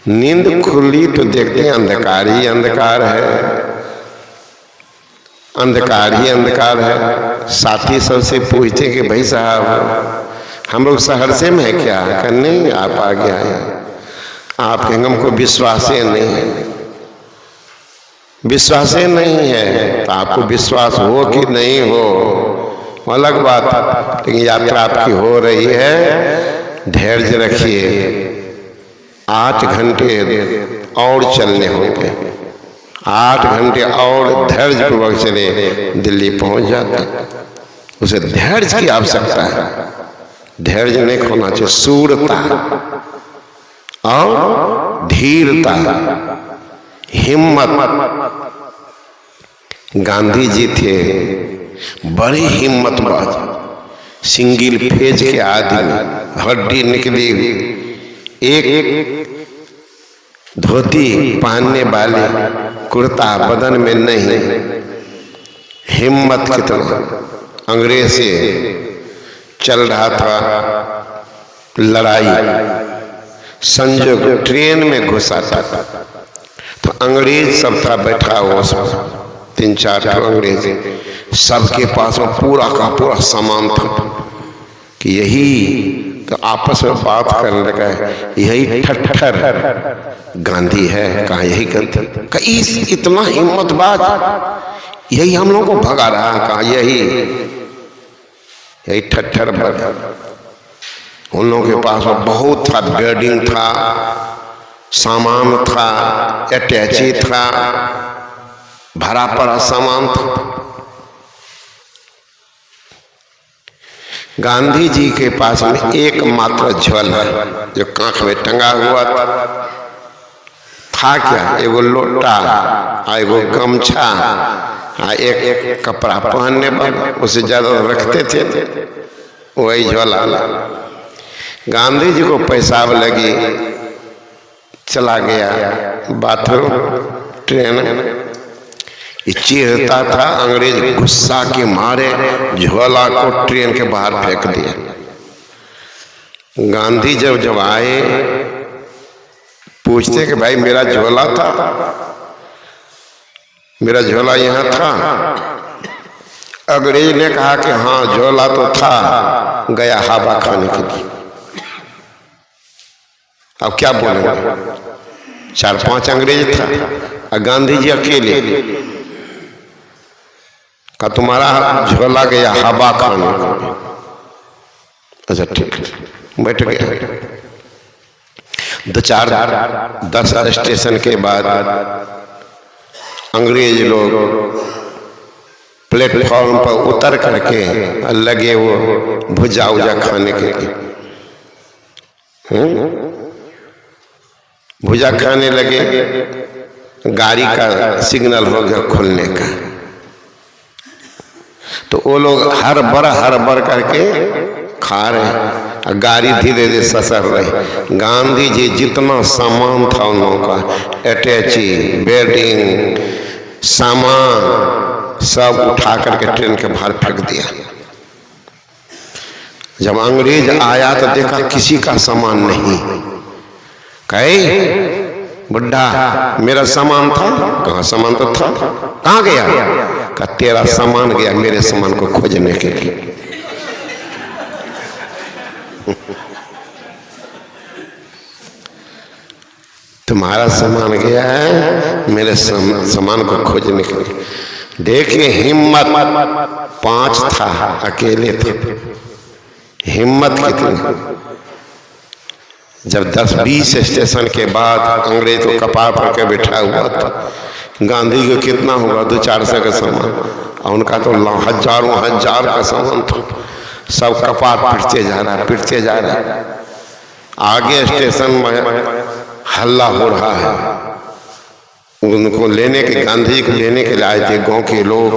नींद खुली तो देखते हैं अंधकार ही अंधकार है, अंधकार ही अंधकार है। साथी सबसे पूछते कि भाई साहब हम लोग सहरसे में है क्या? कर नहीं, आप आगे आए, आप कहेंगे हमको विश्वास नहीं है। विश्वास नहीं है तो आपको विश्वास हो कि नहीं हो अलग बात, लेकिन यात्रा आपकी हो रही है, धैर्य रखिए। 8 घंटे और चलने होंगे, 8 घंटे और धैर्य पूर्वक चले, दिल्ली पहुंच जाते। उसे धैर्य की आवश्यकता है, धैर्य नहीं खोना चाहिए। शूरता और धीरता, हिम्मत। गांधी जी थे बड़े हिम्मतबाज, सिंगल फेज के आदमी, हड्डी निकली हुई, एक धोती पहनने वाले, कुर्ता बदन में नहीं। हिम्मत कितना! अंग्रेज से चल रहा था लड़ाई, संजोग ट्रेन में घुसा था तो अंग्रेज सब था बैठा हुआ, 3-4 अंग्रेज, सबके पास में पूरा का पूरा सामान था कि यही तो आपस में बात करने लगा है, यही ठट्ठर गांधी है। कहा यही गांधी? कहा इतना हिम्मतबाज, यही हम लोगों को भगा रहा। कहा यही ठट्ठर बन। उन लोगों के पास में बहुत था, बेडिंग था, सामान था, अटैची था, भरा पड़ा सामान था। गांधी जी के पास में एकमात्र झोला जो कांख में टंगा हुआ था क्या? एगो लोटा, एगो गमछा, एक कपड़ा पहनने वाला, उसे ज्यादा रखते थे, वही झोला। गांधी जी को पेशाब लगी, चला गया बाथरूम, ट्रेन चीरता था। अंग्रेज गुस्सा के मारे झोला को ट्रेन के बाहर फेंक दिया। गांधी जब आए, पूछते कि भाई मेरा झोला था, मेरा झोला यहाँ था। अंग्रेज ने कहा कि हाँ झोला तो था, गया हवा खाने के लिए। अब क्या बोलेंगे? 4-5 अंग्रेज था और गांधी जी अकेले। का तुम्हारा झोला गया हवा खाने को। अच्छा ठीक, बैठ गया। 10 स्टेशन के बाद अंग्रेज लोग प्लेटफॉर्म पर उतर करके लगे वो भुजा उजा खाने के लिए। भुजा खाने लगे, गाड़ी का सिग्नल हो गया खुलने का, तो वो लोग हर बर करके खा रहे, गाड़ी धीरे धीरे ससर रही। गांधी जी जितना सामान था उन लोगों का, अटैची, बेडिंग, सामान सब उठा करके ट्रेन के बाहर फेंक दिया। जब अंग्रेज आया तो देखा किसी का सामान नहीं। कहे बुढ़ा मेरा सामान था? कहाँ सामान तो था, कहाँ गया? का तेरा सामान गया मेरे सामान को खोजने के लिए। तुम्हारा सामान गया है मेरे सामान को खोजने के लिए। देखिए हिम्मत, 5 था, अकेले थे, हिम्मत कितनी। जब 10-20 स्टेशन के बाद अंग्रेज को कपार पर के बैठा हुआ था, गांधी को कितना होगा? 200-400 का सामान, और उनका तो हजारों हजार का सामान था। सब कपार पिटते जा रहा है। आगे स्टेशन में हल्ला हो रहा है। उनको लेने के, गांधी जी को लेने के लिए आए थे गांव के लोग।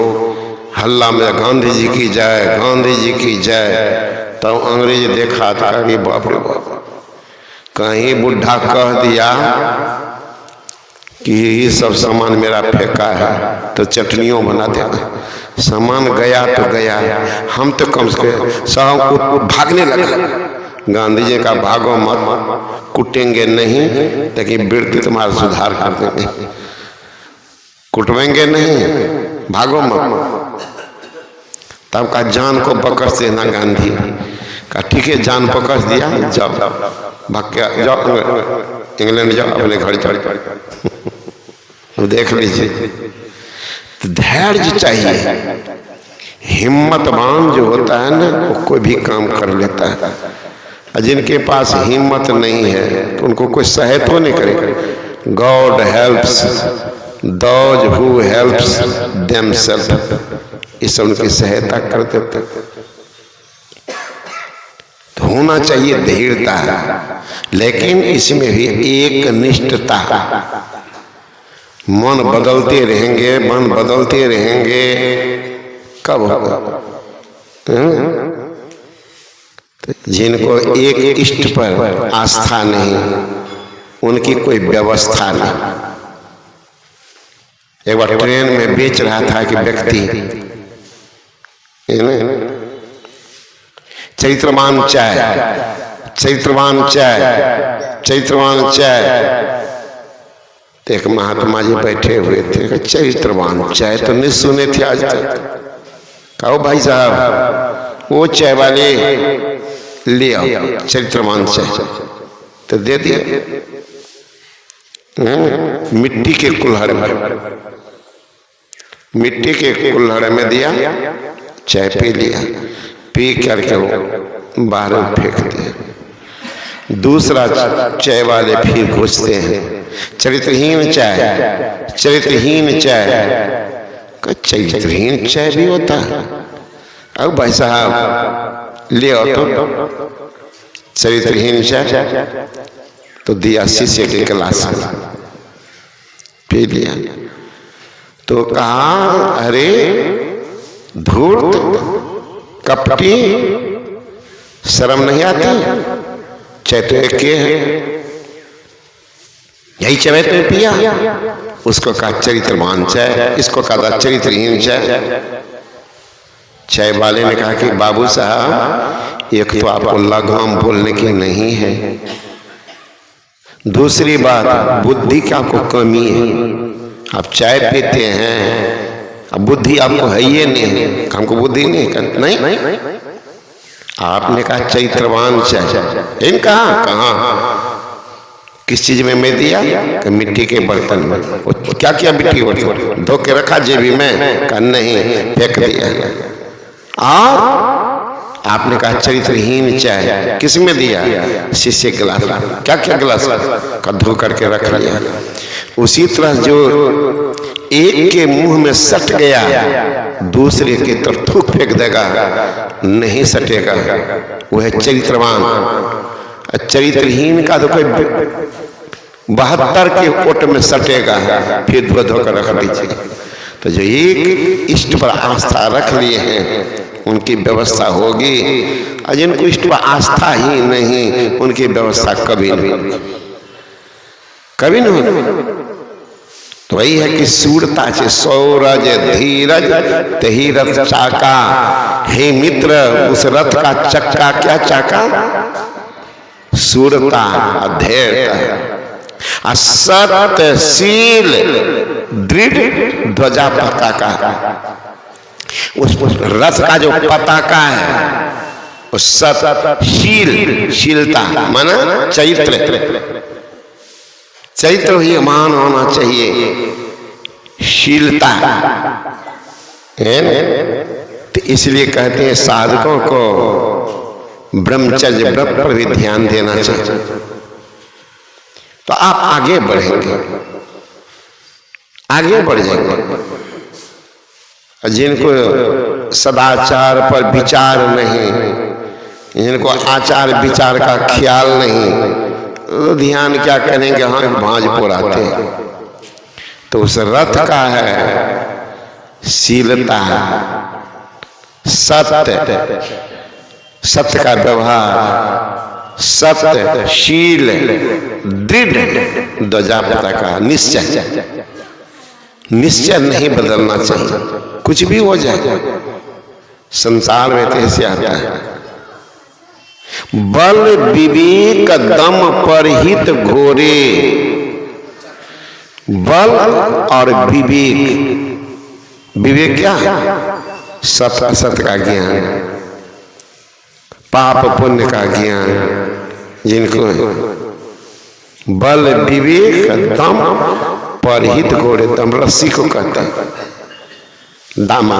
हल्ला में गांधी जी की जय, गांधी जी की जय। तब अंग्रेज देखा था कि बाप रे बाप, कहीं बुढ़ा कह दिया कि ये सब सामान मेरा फेंका है तो चटनियों बना देगा। सामान गया तो गया, हम तो कम से कम सब भागने लगा। गांधी जी का भागो मत, कुटेंगे नहीं लेकिन वृत्ति तुम्हारा सुधार कर देंगे, कुटवेंगे नहीं, भागो मत। तब का जान को पकड़ देना गांधी का, ठीक है जान पकड़ दिया, जाओ भाग के जाओ इंग्लैंड जाओ, अपने घर जाओ। देख लीजिए, धैर्य चाहिए। हिम्मतवान जो होता है ना वो कोई भी काम कर लेता है, और जिनके पास हिम्मत नहीं है तो उनको कोई सहायता नहीं करेगा। God helps those who helps themselves, इस उनकी सहायता कर देते। तो होना चाहिए धीरता, लेकिन इसमें भी एक निष्ठता। मन बदलते रहेंगे, मन बदलते रहेंगे, कब होगा? जिनको एक इष्ट पर आस्था नहीं, उनकी कोई व्यवस्था नहीं। एक बार ट्रेन में बेच रहा था कि व्यक्ति चैत्रमान चाय, चैत्रमान चाय, चैत्रमान चाय। तो एक महात्मा जी बैठे हुए थे, चैत्रमान चाय तो नहीं सुने थे आज तक। कहो भाई साहब वो चाय वाले ले आओ चैत्रमान चाय, तो दे दिया। मिट्टी के कुल्हड़ में, मिट्टी के कुल्हड़ में दिया, चाय पी लिया, पी करके वो बाहर फेंक दिया। दूसरा चाय वाले फिर घुसते हैं, चरित्रहीन चाय, चरित्रहीन चाय। चरित्रहीन चाय भी होता है? अब भाई साहब ले आओ तो चरित्रहीन चाय, तो दिया शीशे के गिलास में, पी लिया। तो कहा अरे धूर्त कपटी, शर्म नहीं आती? चाय के यही चाय तो पिया। उसको कहा चरित्रवान चाय, इसको कहा चरित्रहीन चाय। चाय वाले ने कहा कि बाबू साहब एक तो आपको लगाम बोलने की नहीं है, दूसरी बात बुद्धि की आपको कमी है। आप चाय पीते हैं, अब बुद्धि आपको है ये नहीं, हमको बुद्धि नहीं। आपने कहा चैत्रवान चाय, इन कहा किस चीज में मैं दिया? कि मिट्टी के बर्तन में। क्या किया मिट्टी के बर्तन? धो के रखा जेबी में? का नहीं, फेंक दिया। आपने कहा चरित्रहीन चाय, किस में दिया? शीशे गिलास। क्या क्या गिलास? का धो करके रख लिया। उसी तरह जो एक के मुंह में सट गया, दूसरे के तरफ थूक फेंक देगा, नहीं सटेगा, वो है चरित्रवान। चरित्रहीन का तो कोई 72 के कोट में सटेगा, फिर धो धो कर रख दीजिए। तो जो एक इष्ट पर आस्था रख लिए हैं उनकी व्यवस्था होगी, और जिनको इष्ट पर आस्था ही नहीं उनकी व्यवस्था कभी नहीं, कभी नहीं होगी। तो वही है कि सूरता से सौरज धीरज तही रथ चाका। हे मित्र, उस रथ का चक्का क्या चाका? सूरता, धैर्यता, सत्यशील दृढ़ ध्वजा पताका। उस रथ का जो पताका है वो सत्यशील, शीलता माना चैत्र, चैत्र ही मान होना चाहिए, शीलता है ना। तो इसलिए कहते हैं साधकों को ब्रह्मचर्य व्रत पर भी ध्यान देना चाहिए, तो आप आगे बढ़ेंगे, आगे बढ़ जाएंगे। जिनको सदाचार पर विचार नहीं, जिनको आचार विचार का ख्याल नहीं, तो ध्यान क्या करेंगे? हाँ भांज पुराते। तो उस रथ का है शीलता, सत्य, सत्य का व्यवहार, सत्य शील दृढ़ ध्वजा पताका, निश्चय, निश्चय नहीं बदलना चाहिए, कुछ भी हो जाए। संसार में तो ऐसे आता है बल विवेक दम परहित घोरे। बल और विवेक, विवेक क्या? सत असत का ज्ञान, पाप पुण्य का ज्ञान जिनको बल विवेक दम परहित घोड़े। दम रस्सी को कहते हैं, दामा।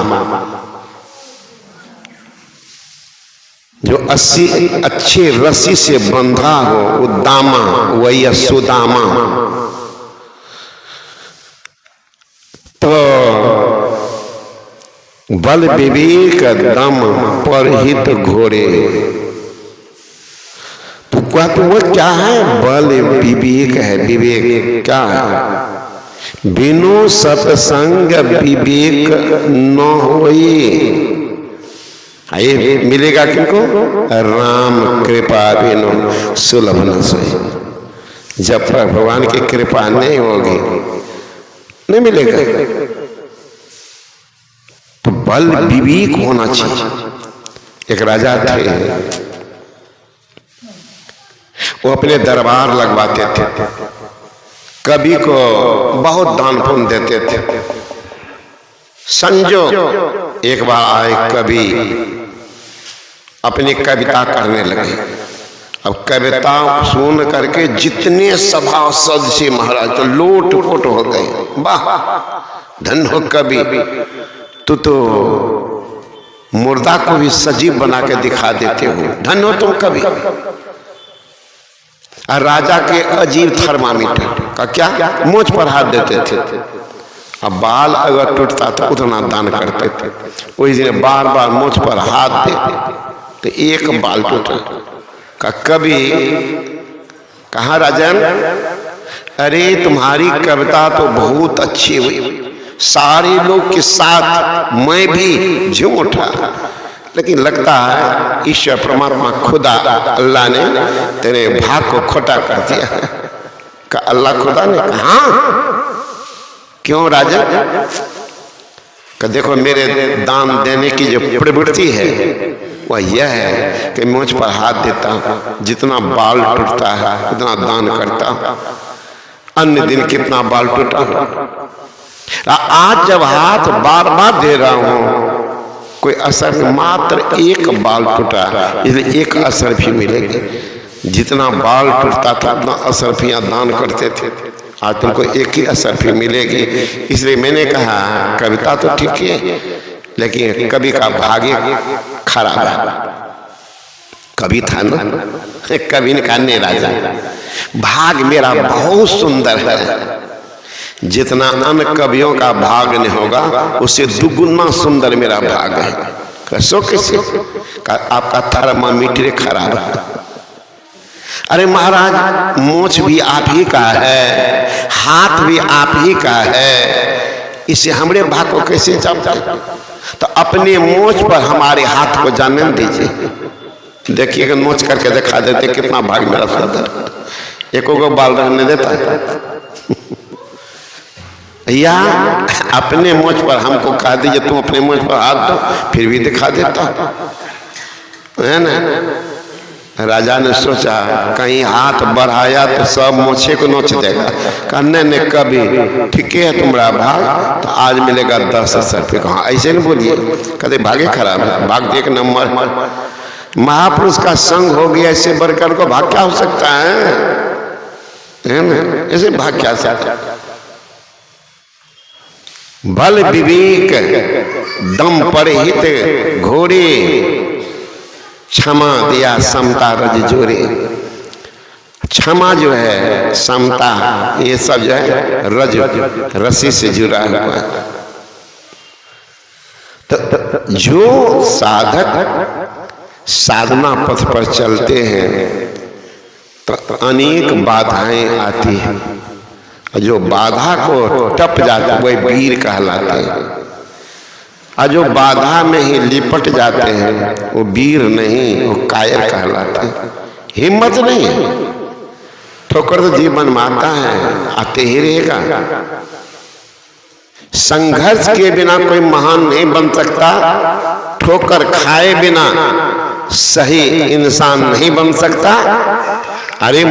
जो अच्छे रस्सी से बंधा हो वो दामा, वही सुदामा। तो बल विवेक दम परहित घोड़े। तो वो क्या है? बल विवेक है। विवेक क्या है? बिनु सत्संग विवेक न होई। ये मिलेगा किनको? राम कृपा बिनु सुलभ न सोई। जब तक भगवान की कृपा नहीं होगी नहीं मिलेगा। तो बल विवेक होना चाहिए। एक राजा थे, वो अपने दरबार लगवाते थे, कवि को बहुत दान पुण्य देते थे। संजोग एक बार आए कवि अपनी कविता करने लगे। अब कविता सुन करके जितने सभासद से महाराज तो लोट पोट हो गए। वाह धन हो कवि, तो मुर्दा को भी सजीव बना के दिखा देते हो, धन हो तुम कवि। और राजा के अजीब थर्मामीटर का क्या? मोछ पर हाथ देते थे। अब बाल अगर टूटता था उतना दान करते थे। वही दिन बार बार मोछ पर हाथ दे तो एक बाल टूटा। का कवि कहा राजन, अरे तुम्हारी कविता तो बहुत अच्छी हुई, सारे लोग के साथ मैं भी झूम उठा, लेकिन लगता है ईश्वर परमात्मा खुदा अल्लाह ने तेरे भाग को खोटा कर दिया। का अल्लाह खुदा ने कहा? क्यों राजा? का देखो मेरे दान देने की जो प्रवृत्ति है वह यह है कि मुझ पर हाथ देता हूं, जितना बाल टूटता है उतना दान करता हूं। अन्य दिन कितना बाल टूटा, आज जब हाथ बार बार दे रहा हूं कोई असर, मात्र एक बाल टूटा, इसलिए एक असर भी मिलेगी। जितना बाल टूटता था उतना असर भी दान करते थे, आज तुमको एक ही असर भी मिलेगी। इसलिए मैंने कहा कविता तो ठीक है, लेकिन कवि का भाग्य खराब है। कवि था ना, कवि ने कहा नहीं राजा, भाग मेरा बहुत सुंदर है, जितना अन्य कवियों का भाग नहीं होगा उससे दुगुना सुंदर मेरा भाग है। कैसो कैसे? आपका थर्मामीटर खराब है। अरे महाराज मोछ भी आप ही का है, हाथ भी आप ही का है, इसे हमारे भाग को कैसे जानते? तो अपने मोछ पर हमारे हाथ को जानने दीजिए। देखिएगा मोछ करके दिखा देते कितना भाग मेरा सुंदर, एको को बाल रहने देता या अपने मोछ पर हमको कहा दीजिए तुम अपने मोछ पर हाथ दो, फिर भी दिखा देता है ना। राजा ने सोचा कहीं हाथ बढ़ाया तो सब मोछे को नोच देगा। कहने ने कभी ठीक है तुम्हारा भाग, तो आज मिलेगा 10 रुपये। कहा ऐसे नहीं बोलिए, कहते भागे खराब है, भाग एक नंबर। महापुरुष का संग हो गया, इससे बढ़कर को भाग क्या हो सकता है ना? ऐसे भाग क्या सकता? बल विवेक दम परहित घोरे, क्षमा दिया समता रज जोरे। क्षमा जो है, समता, ये सब जो है रज रस्सी से जुड़ा हुआ है। तो जो साधक साधना पथ पर चलते हैं तो अनेक बाधाएं आती हैं, जो बाधा को टप जाते वही वीर कहलाते हैं, और जो बाधा में ही लिपट जाते हैं वो वीर नहीं, वो कायर कहलाते हैं। हिम्मत नहीं, ठोकर तो जीवन मारता है, आते ही रहेगा। संघर्ष के बिना कोई महान नहीं बन सकता, ठोकर खाए बिना सही इंसान नहीं बन सकता। अरे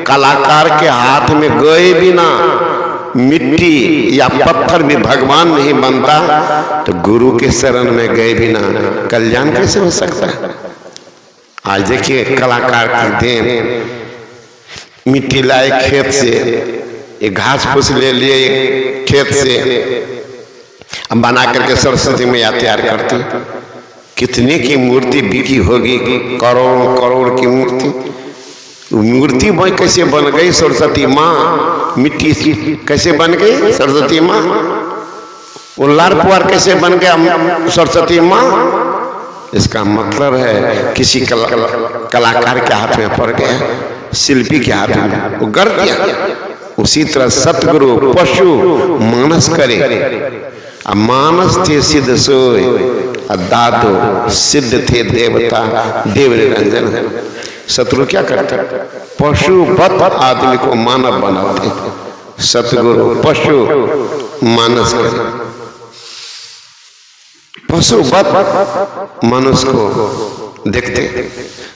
कलाकार के हाथ में गए बिना मिट्टी या पत्थर भी भगवान नहीं बनता, तो गुरु के शरण में गए बिना कल्याण कैसे हो सकता है। आज देखिए कलाकार की देन, मिट्टी लाए खेत से, एक घास फूस ले लिए खेत से, अब बना करके सरस्वती मैया तैयार करती। कितने की मूर्ति बिकी होगी, करोड़ करोड़ की मूर्ति। मूर्ति कैसे बन गई सरस्वती माँ, मिट्टी कैसे बन गई सरस्वती माँ, उल्लार पुआर कैसे बन गया सरस्वती माँ। इसका मतलब है किसी कलाकार के हाथ में पड़ गया, शिल्पी के हाथ में, वो कर दिया। उसी तरह सतगुरु पशु मानस करे, मानस थे सिद्ध सोय, दादो सिद्ध थे देवता देव निरंजन। सतगुरु क्या करते, पशुवत आदमी को मानव बनाते। सतगुरु पशु मानस करे, पशुवत मनुष्य को देखते।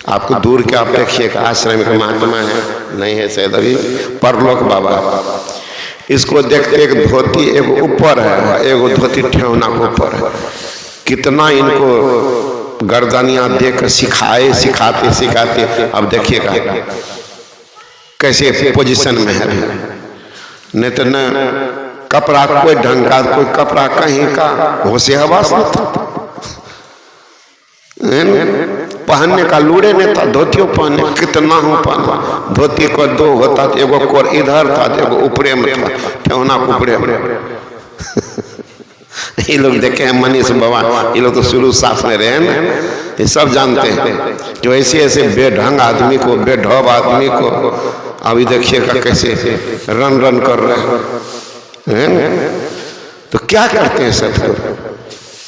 आपको दूर के आप देखिएगा, आश्रम का महात्मा है, नहीं है शायद अभी, परलोक बाबा, इसको देखते एक धोती एक ऊपर है, एक धोती ठेवना के ऊपर है। कितना इनको गर्दनियां देकर सिखाते सिखाते, अब देखिएगा कैसे पोजीशन में है। नहीं तो न कपड़ा कोई ढंग का, कोई कपड़ा कहीं का होशे हवास पहनने का लूड़े नहीं था, धोतियों पहने कितना हूँ पहना। धोती को दो होता, एगो कोर इधर था, एगो ऊपरे में था, ठेवना ऊपरे में। ये लोग देखे हैं मनीष बाबा, ये लोग तो शुरू साथ में रहे ना, ये सब जानते हैं। जो ऐसे ऐसे बेढंग आदमी को, बेढौब आदमी को अभी देखिएगा कैसे रन रन कर रहे हैं। तो क्या करते हैं सतगुरु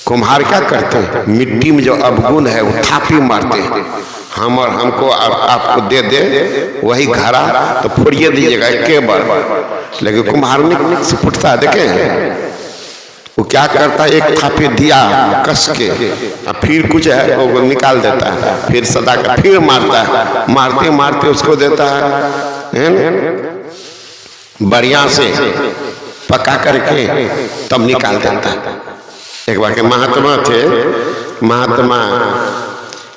कुम्हार, क्या करते हैं, मिट्टी में जो अवगुण है वो थापी मारते हैं। हम और हमको आपको दे दे वही घड़ा तो फोड़िए दीजिएगा एक बार। लेकिन कुम्हार में से फुटता है, देखे वो क्या करता है, एक थापी दिया कस के, और फिर कुछ है वो निकाल देता है, फिर सदा का फिर मारता है, मारते मारते उसको देता है बढ़िया से पका करके, तब निकाल देता है। एक बार के महात्मा थे, महात्मा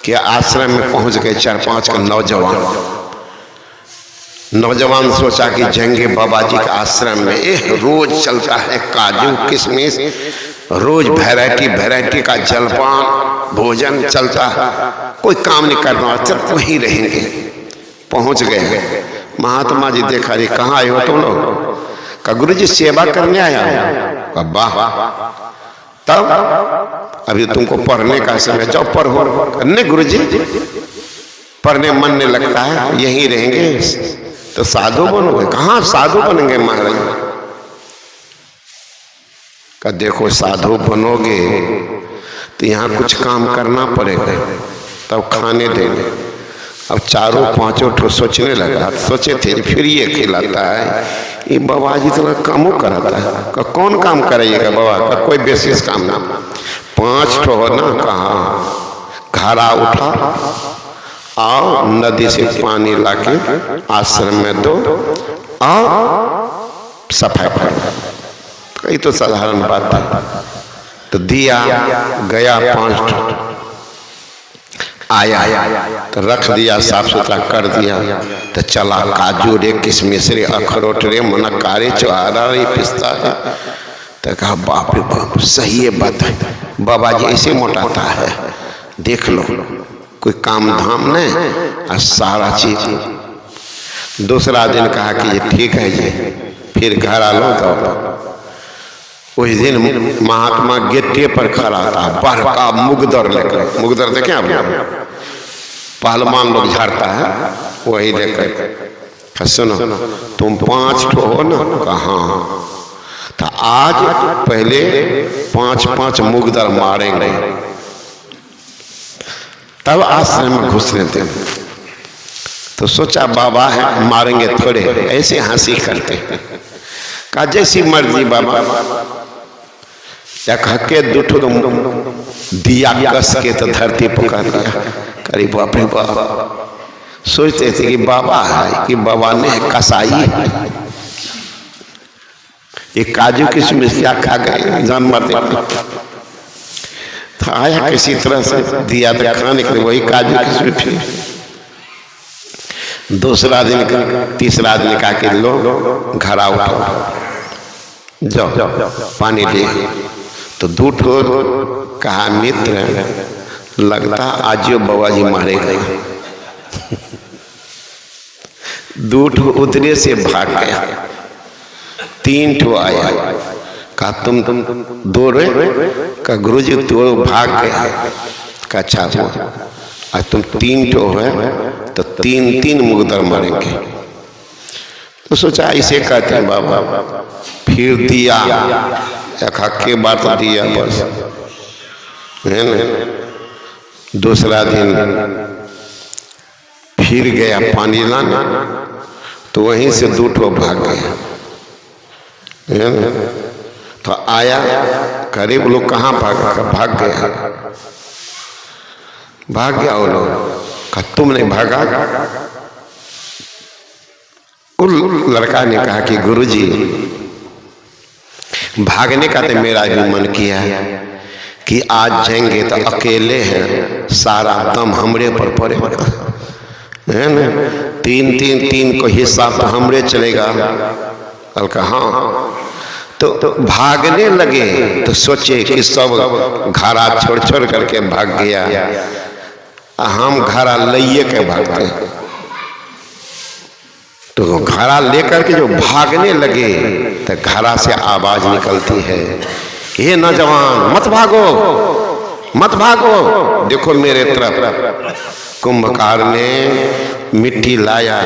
के आश्रम में पहुंच गए 4-5 का नौजवान सोचा कि जाएंगे बाबा जी के आश्रम में। रोज चलता है काजू किशमिश, रोज वैरायटी का जलपान भोजन चलता है, कोई काम नहीं करना, चल वहीं रहेंगे। पहुंच गए, महात्मा जी देखा, अरे कहाँ आए हो तुम लोग? का गुरु जी सेवा करने आया हूँ। वाह, तब अभी तुमको पढ़ने का समय, जाओ पढ़ो। नहीं गुरुजी, पढ़ने मन नहीं लगता है, यहीं रहेंगे तो साधु बनोगे। कहाँ साधु बनेंगे महाराज? का देखो साधु बनोगे तो यहाँ कुछ काम करना पड़ेगा, तब खाने देंगे। अब 4-5 ठो सोचने लगा, सोचे थे फिर ये खिलाता है, ये बाबा जी तो कामों कराता है। का कौन काम कराइएगा बाबा का, कोई विशेष काम ना। 5 ठो हो ना, कहा घड़ा उठा, आओ नदी से पानी लाके आश्रम में दो, आओ सफाई करो। ये तो साधारण बात है। तो दिया गया, 5 ठो आया तो रख दिया, साफ सुथरा कर दिया। तो चला काजू रे, किशमिश रे, अखरोट रे, मुनक्का रे, चुहारा रे, पिस्ता रे। तो कहा बाप रे बाप, सही है बात है, बाबा जी ऐसे मोटाता है, देख लो कोई काम धाम नहीं और सारा चीज। दूसरा दिन कहा कि ये ठीक है जी, फिर घर आ लो। तो उस दिन महात्मा गेटे पर खड़ा था, बड़का मुगदर लेकर। मुगदर देखे आप, पहलवान लोग झाड़ता है, वही लेकर। सुनो तुम 5 ठो हो ना, कहाँ? तो आज पहले 5-5 मुगदर मारेंगे, तब आश्रम में घुसने थे। तो सोचा बाबा है, मारेंगे थोड़े, ऐसे हंसी करते। कहा जैसी मर्जी बाबा। या के 2 ठो दिया कस के तो धरती पकड़ लिया, अरे बाप रे बाप, सोचते थे कि बाबा है कि बाबा ने कसाई है, ये काजू किशमिश क्या खा गए जान मारते। तो आया किसी तरह से दिया था खाने के लिए, वही काजू किशमिश। फिर दूसरा दिन तीसरा दिन कहा कि लो घर आओ, जाओ पानी ले। तो दूठ कहा मित्र लगता आज यो बाबा जी मारे गए। दूठ उतरे से भाग गया, 3 ठो आया, कहा तुम दो रहे, कहा गुरु जी तो भाग गया, कहा अच्छा हुआ, आज तुम 3 ठो है तो 3 मुकद्दर मारेंगे। तो सोचा इसे कहते हैं बाबा। फिर दिया एक हक्के बात दिया बस, है ना। दूसरा दिन फिर गया पानी लाना, तो वहीं से 2 ठो भाग गया, है ना। तो आया करीब लोग कहाँ भाग गया वो लोग, कहा तुम नहीं भागा। उस लड़का ने कहा कि गुरुजी भागने का तो मेरा भी मन किया कि आज जाएंगे तो अकेले हैं, सारा दम हमरे पर पड़ेगा, है ना। 3 को हिस्सा तो हमरे चलेगा। कल कहा हाँ। तो भागने लगे तो सोचे कि सब घरा छोड़ करके भाग गया, हम घरा लइए के भागते। तो घरा लेकर के जो भागने लगे तो घरा से आवाज निकलती है, ये नौजवान मत भागो मत भागो, देखो मेरे तरफ। कुंभकार ने मिट्टी लाया,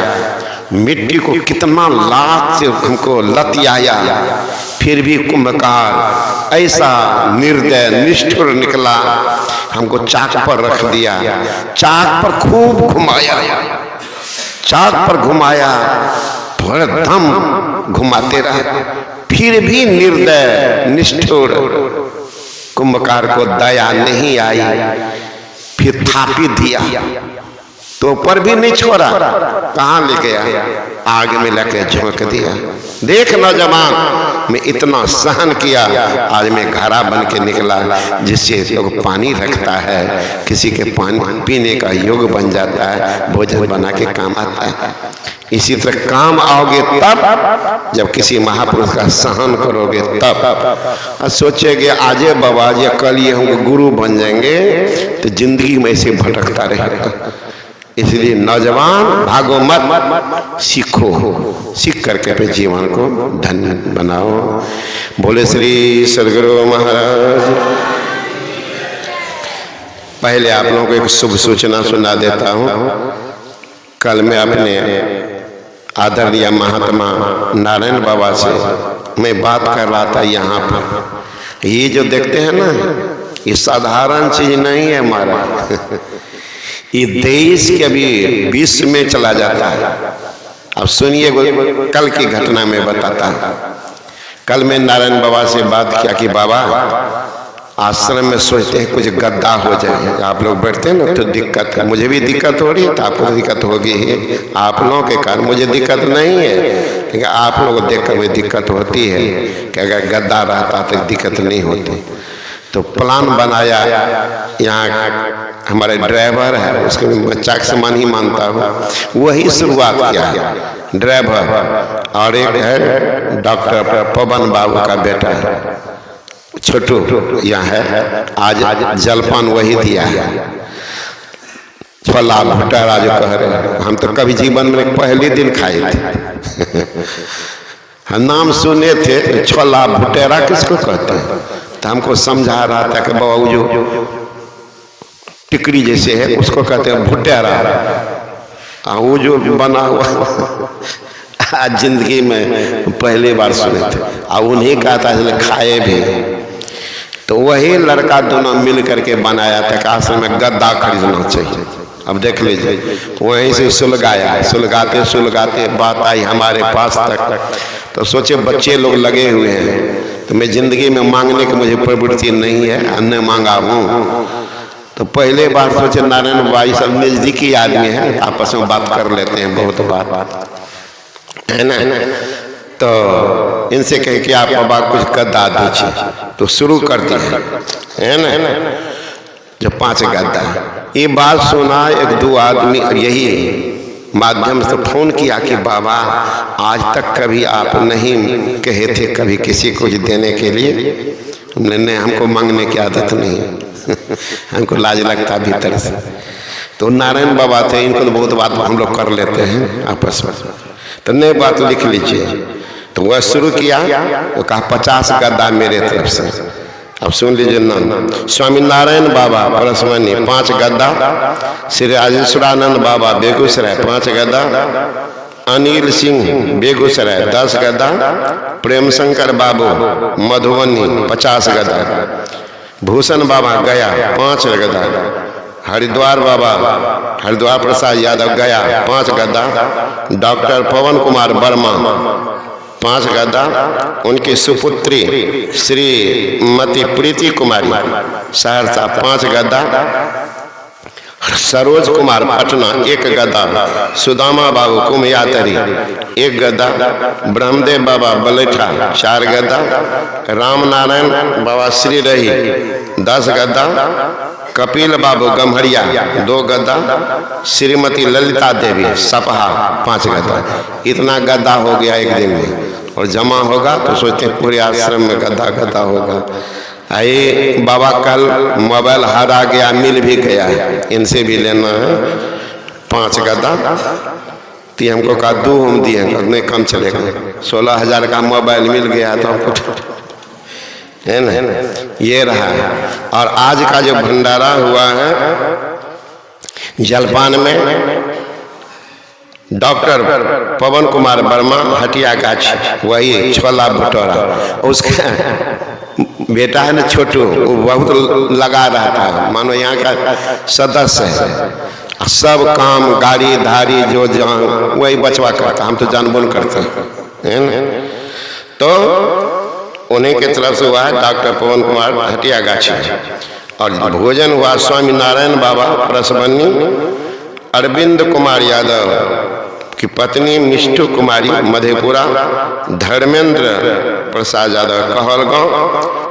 मिट्टी को कितना लात से हमको लतियाया, फिर भी कुंभकार ऐसा निर्दय निष्ठुर निकला, हमको चाक पर रख दिया, चाक पर खूब घुमाया, चाक पर घुमाया, थोड़ा दम घुमाते रहा, फिर भी निर्दय निष्ठुर। कुंभकार को दया नहीं आई, फिर थापी दिया तो पर भी नहीं छोड़ा, कहाँ ले गया, आग में लेके झोंक दिया। देख नौजवान, मैं इतना सहन किया, आज मैं घड़ा बन के निकला, जिससे लोग पानी रखता है, किसी के पानी पीने का योग बन जाता है, भोजन बना के काम आता है। इसी तरह काम आओगे तब जब किसी महापुरुष का सहन करोगे तब। सोचेंगे आजे बाबा जी कल ये हम गुरु बन जाएंगे तो जिंदगी में ऐसे भटकता रहेगा। इसलिए नौजवान भागो मत, सीखो, सीख करके अपने जीवन को धन्य बनाओ। बोले श्री सदगुरु महाराज। पहले आप लोगों को एक शुभ सूचना सुना देता हूँ। कल मैं अपने आदरणीय महात्मा नारायण बाबा से मैं बात कर रहा था। यहाँ पर ये जो देखते हैं ना, ये साधारण चीज नहीं है हमारा, ये देश के अभी विश्व में चला जाता है। अब सुनिए, कल की घटना में बताता हूँ। कल मैं नारायण बाबा से बात किया कि बाबा आश्रम में सोचते हैं कुछ गद्दा हो जाए, आप लोग बैठते हैं ना तो दिक्कत है, मुझे भी दिक्कत हो रही है तो आपको दिक्कत होगी ही, आप लोगों के कारण मुझे दिक्कत नहीं है, लेकिन आप लोगों को देखकर मुझे दिक्कत होती है कि अगर गद्दा रहता तो दिक्कत नहीं होती। तो प्लान बनाया, यहाँ हमारे ड्राइवर है, उसके बच्चा के समान ही मानता हूँ, वही शुरुआत किया है ड्राइवर, और एक है डॉक्टर पवन बाबू का बेटा है छोटू, यहाँ है। आज जलपान वही दिया है, छोला भुट्टा जो कह रहे, हम तो कभी जीवन में पहले दिन खाए थे नाम सुने थे, छोला भुटेरा किसको कहते हैं, तो हमको समझा रहा था कि बाबू जो टिकड़ी जैसे है उसको कहते हैं भुटेरा, वो जो बना हुआ आज जिंदगी में पहली बार सुने थे, और उन्हीं का था इसलिए खाए भी। तो वही लड़का दोनों मिल करके बनाया था कि आश्रम में गद्दा खरीदना चाहिए। अब देख लीजिए, वहीं से सुलगाया, सुलगाते सुलगाते बात आई हमारे पास तक। तो सोचे बच्चे लोग लगे हुए हैं, तो मैं जिंदगी में मांगने की मुझे प्रवृत्ति नहीं है, अन्य मांगा हूँ। तो पहले बार सोचे नारायण भाई सब नजदीकी आदमी है, आपस में बात कर लेते हैं बहुत बात, है ना। तो इनसे कहे कि आप बाबा कुछ गद्दा दीजिए, तो शुरू कर दिए, है ना। जो 5 गद्दा, ये बात सुना एक दो आदमी यही माध्यम से फोन किया कि बाबा आज तक कभी आप नहीं कहे थे कभी किसी को देने के लिए, नहीं हमको मांगने की आदत नहीं हमको लाज लगता भीतर से। तो नारायण बाबा थे, इनको तो बहुत बात हम लोग कर लेते हैं आपस में, तो नई बात लिख लीजिए। तो वह शुरू किया, तो कहा 50 गद्दा मेरे तरफ से। अब सुन लीजिए नाम, स्वामी नारायण बाबा परसमनी 5 गद्दा, श्री राजेश्वरानंद बाबा बेगूसराय 5 गद्दा, अनिल सिंह बेगूसराय 10 गद्दा, प्रेम शंकर बाबू मधुबनी 50 गद्दा, भूषण बाबा गया 5 गद्दा, हरिद्वार बाबा हरिद्वार प्रसाद यादव गया 5 गद्दा, डॉक्टर पवन कुमार वर्मा 5 गद्दा, उनकी सुपुत्री श्रीमती प्रीति कुमारी सहरसा 5 गद्दा, सरोज कुमार पटना 1 गद्दा, सुदामा बाबू कुमयातरी 1 गद्दा, ब्रह्मदेव बाबा बलेठा 4 गद्दा, राम नारायण बाबा श्री रही 10 गद्दा, कपिल बाबू गम्हरिया 2 गद्दा, श्रीमती ललिता देवी सपहा 5 गद्दा। इतना गद्दा हो गया एक दिन में, और जमा होगा तो सोचते पूरे आश्रम में गद्दा गद्दा होगा। आए बाबा कल मोबाइल हरा गया, मिल भी गया है, इनसे भी लेना है 5 गद्दा। तो हमको कहा 2 हम दिए, नहीं कम चलेगा, 16,000 का मोबाइल मिल गया तो हमको, है ना। ये रहा है। और आज का जो भंडारा हुआ है जलपान में, डॉक्टर पवन कुमार वर्मा हटिया गाछ, वही छोला भटूरा, उसका बेटा है ना छोटू, वो बहुत लगा रहता है, मानो यहाँ का सदस्य है, सब काम गाड़ी धारी जो जान वही बचवा करता, हम तो जानबूझ करते हैं ना। तो उन्हीं के तरफ से हुआ है डॉक्टर पवन कुमार हटिया गाछी। और भोजन हुआ स्वामी नारायण बाबा परसमनी, अरविंद कुमार यादव की पत्नी मिष्टू कुमारी मधेपुरा, धर्मेंद्र प्रसाद यादव कहलगांव,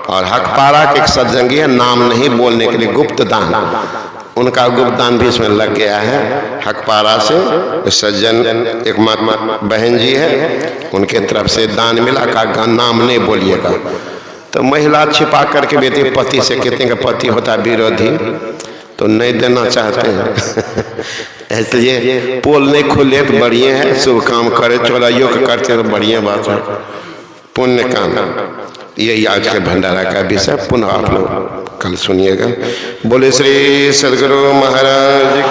और हकपारा के एक सत्संगी है, नाम नहीं बोलने के लिए, गुप्त दान, उनका गुप्त दान भी इसमें लग गया है। हकपारा से सज्जन एक महात्मा बहन जी है, उनके तरफ से दान मिला, का नाम नहीं बोलिएगा। तो महिला छिपा करके बेटी पति से कहते हैं कि पति होता विरोधी, तो नहीं देना चाहते हैं इसलिए पोल नहीं खुले तो बढ़िया है, शुभ काम करे, चोला योग करते तो बढ़िया बात है, पुण्य काम। यही आज के भंडारा का विषय, पुनः आप लोग कल सुनिएगा। बोले श्री सदगुरु महाराज